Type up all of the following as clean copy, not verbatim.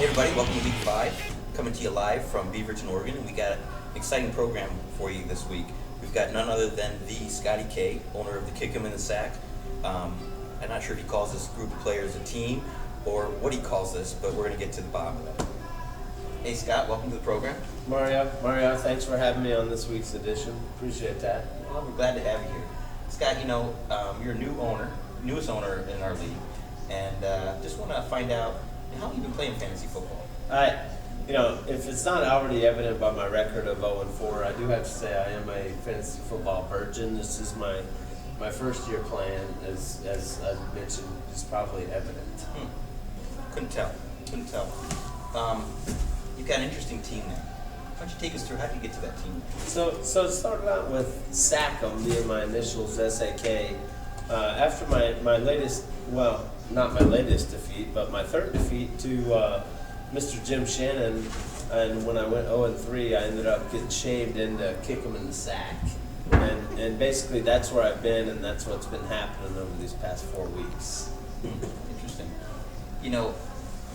Hey everybody, welcome to week 5, coming to you live from Beaverton, Oregon, and we got an exciting program for you this week. We've got none other than the Scotty K, owner of the Kick 'em in the Sack. I'm not sure if he calls this group of players a team or what he calls this, but we're going to get to the bottom of that. Hey Scott, welcome to the program. Mario, thanks for having me on this week's edition. Appreciate that. Well, we're glad to have you here. Scott, you're a newest owner in our league, and just want to find out, how have you been playing fantasy football? If it's not already evident by my record of 0-4, I do have to say I am a fantasy football virgin. This is my first year playing, as I mentioned, is probably evident. Couldn't tell. You've got an interesting team now. Why don't you take us through, how did you get to that team? So it started out with Sackham, via my initials, S-A-K. After my latest, well, not my latest defeat, but my third defeat to Mr. Jim Shannon, and when I went 0-3, I ended up getting shamed into Kick 'em in the Sack. And basically that's where I've been, and that's what's been happening over these past 4 weeks. Interesting.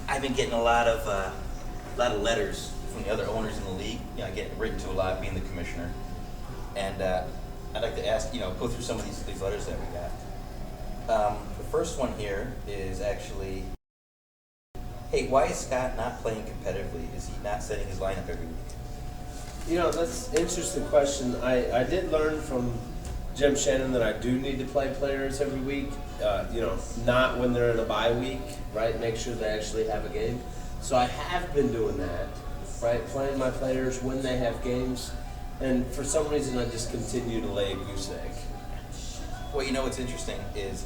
I've been getting a lot of letters from the other owners in the league. I get written to a lot, being the commissioner. And I'd like to ask, go through some of these letters that we got. The first one here is actually, hey, why is Scott not playing competitively? Is he not setting his lineup every week? That's an interesting question. I did learn from Jim Shannon that I do need to play players every week, not when they're in a bye week, right? Make sure they actually have a game. So I have been doing that, right? Playing my players when they have games. And for some reason, I just continue to lay a goose egg. Well, what's interesting is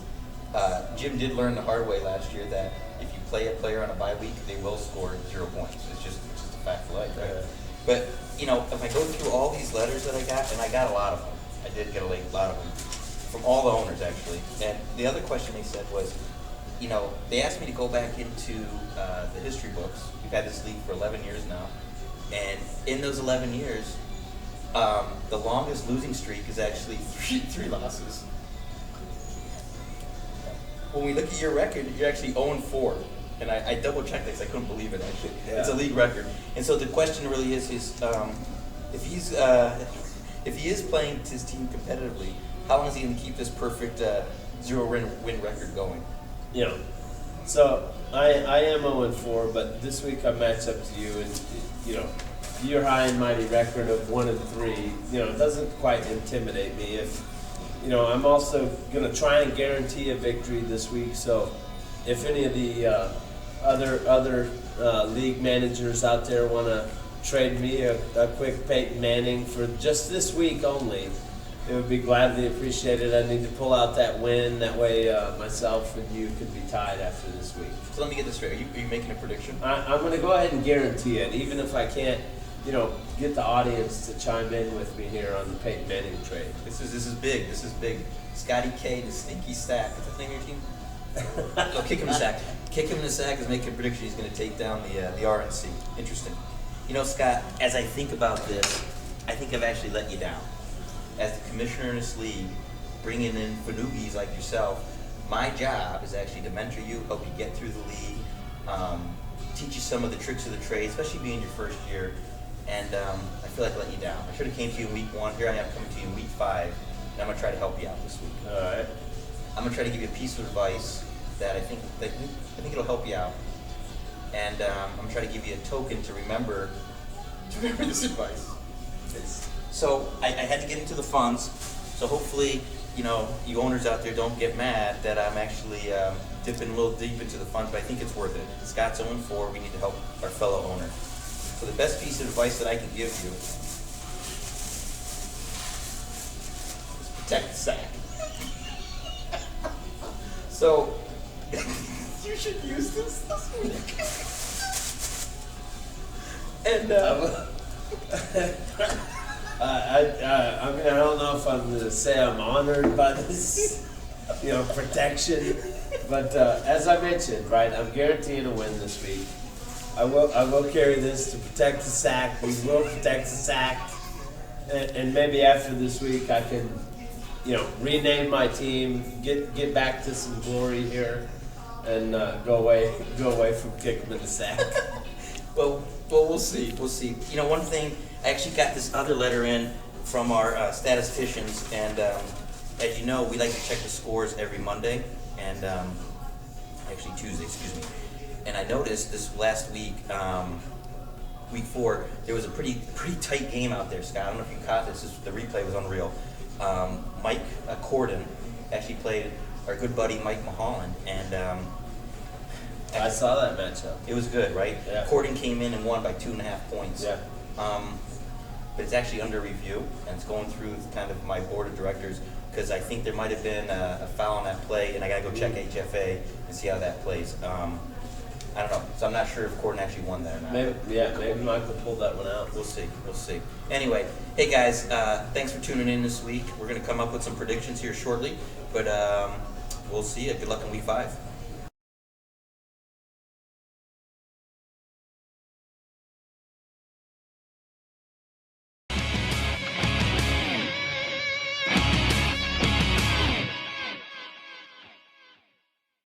Jim did learn the hard way last year that if you play a player on a bye week, they will score 0 points. It's just a fact of life, right? But, if I go through all these letters that I got, and I got a lot of them, I did get a lot of them, from all the owners, actually. And the other question they said was, they asked me to go back into the history books. We've had this league for 11 years now. And in those 11 years, the longest losing streak is actually three losses. When we look at your record, you're actually 0-4. And I double-checked this. I couldn't believe it, actually. Yeah. It's a league record. And so the question really is if he is playing his team competitively, how long is he going to keep this perfect 0-win record going? So I am 0-4, but this week I match up to you, and your high and mighty record of 1-3, it doesn't quite intimidate me. I'm also going to try and guarantee a victory this week. So if any of the other league managers out there want to trade me a quick Peyton Manning for just this week only, it would be gladly appreciated. I need to pull out that win. That way myself and you could be tied after this week. So let me get this straight. Are you making a prediction? I'm going to go ahead and guarantee it, even if I can't, get the audience to chime in with me here on the Peyton Manning trade. This is big. This is big. Scotty K, the Stinky Sack. What's the name of your team? Oh, Kick 'em in the Sack. Kick 'em in the Sack is making a prediction he's going to take down the RNC. Interesting. Scott, as I think about this, I think I've actually let you down. As the commissioner in this league, bringing in fanoogies like yourself, my job is actually to mentor you, help you get through the league, teach you some of the tricks of the trade, especially being your first year. And I feel like I let you down. I should have came to you in week 1. Here I am coming to you in week 5, and I'm going to try to help you out this week. All right. I'm going to try to give you a piece of advice that I think it'll help you out. And I'm going to try to give you a token to remember this advice. So I had to get into the funds. So hopefully, you owners out there don't get mad that I'm actually dipping a little deep into the funds, but I think it's worth it. Scott's 0-4. We need to help our fellow owner. So the best piece of advice that I can give you is protect the sack. So you should use this week. And I don't know if I'm going to say I'm honored by this, protection, but as I mentioned, right, I'm guaranteeing a win this week. I will carry this to protect the sack. We will protect the sack, and maybe after this week I can, rename my team, get back to some glory here, and go away from Kick 'em in the Sack. Well, we'll see. We'll see. You know, one thing, I actually got this other letter in from our statisticians, and as you know, we like to check the scores every Monday, and actually Tuesday, excuse me. And I noticed this last week, week 4, there was a pretty tight game out there, Scott. I don't know if you caught this. The replay was unreal. Mike Corden actually played our good buddy Mike Mulholland, and I saw that matchup. it was good, right? Yeah. Corden came in and won by 2.5 points. Yeah. But it's actually under review, and it's going through kind of my board of directors, because I think there might have been a foul on that play, and I gotta go check HFA and see how that plays. I don't know, so I'm not sure if Corden actually won that or not. Maybe Michael pulled that one out. We'll see. Anyway, hey guys, thanks for tuning in this week. We're gonna come up with some predictions here shortly, but we'll see you. Good luck in week 5.